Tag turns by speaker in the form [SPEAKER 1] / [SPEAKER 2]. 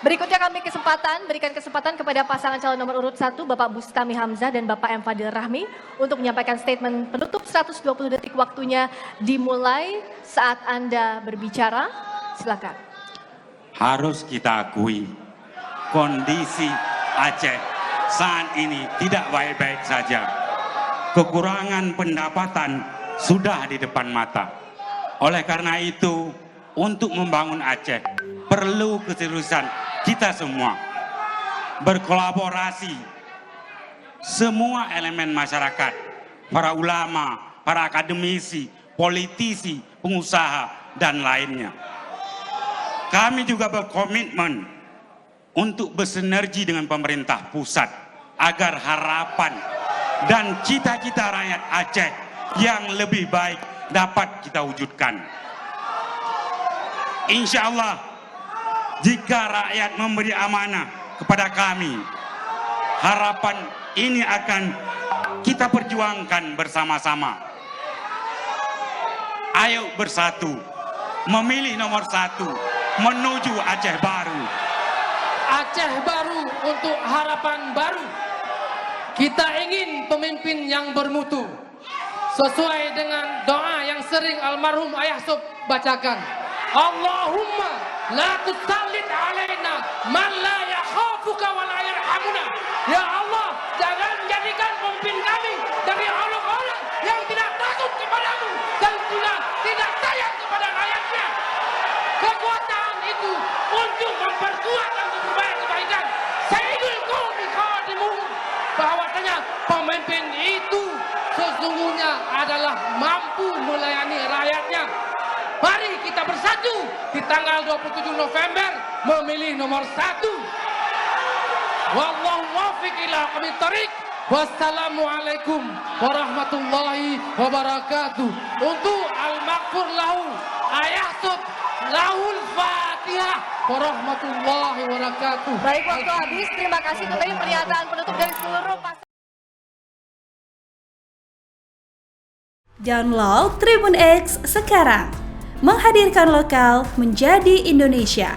[SPEAKER 1] Berikutnya kami berikan kesempatan kepada pasangan calon nomor urut 1, Bapak Bustami Hamzah dan Bapak M. Fadil Rahmi untuk menyampaikan statement penutup 120 detik, waktunya dimulai saat Anda berbicara. Silakan.
[SPEAKER 2] Harus kita akui, kondisi Aceh saat ini tidak baik-baik saja. Kekurangan pendapatan sudah di depan mata. Oleh karena itu, untuk membangun Aceh perlu keseriusan kita semua, berkolaborasi semua elemen masyarakat, para ulama, para akademisi, politisi, pengusaha, dan lainnya. Kami juga berkomitmen untuk bersinergi dengan pemerintah pusat agar harapan dan cita-cita rakyat Aceh yang lebih baik dapat kita wujudkan. Insya Allah, jika rakyat memberi amanah kepada kami, harapan ini akan kita perjuangkan bersama-sama. Ayo bersatu, memilih nomor 1 menuju Aceh baru.
[SPEAKER 3] Aceh baru untuk harapan baru. Kita ingin pemimpin yang bermutu, sesuai dengan doa yang sering almarhum Ayah Sob bacakan. Allahumma la tusallit alaina man la yakhafuka wa la yarhamuna. Ya Allah, jangan jadikan pemimpin kami dari orang-orang yang tidak takut kepadamu dan juga tidak sayang kepada rakyatnya. Kekuatan itu untuk memperkuat dan memperbaiki kebaikan. Sayyidul Qaumi Khadimuhum, bahwasanya pemimpin itu sesungguhnya adalah mampu melayani rakyatnya. Mari kita bersatu di tanggal 27 November memilih nomor 1. Wallahu muwaffiq ila aqwamit thoriq. Wassalamualaikum warahmatullahi wabarakatuh. Untuk al-maghfur lahu Ayah Sob lahul Fatihah warahmatullahi wabarakatuh.
[SPEAKER 1] Baik, waktu habis. Terima kasih. Kembali pernyataan penutup dari seluruh pasangan.
[SPEAKER 4] Download Tribun X sekarang, menghadirkan lokal menjadi Indonesia.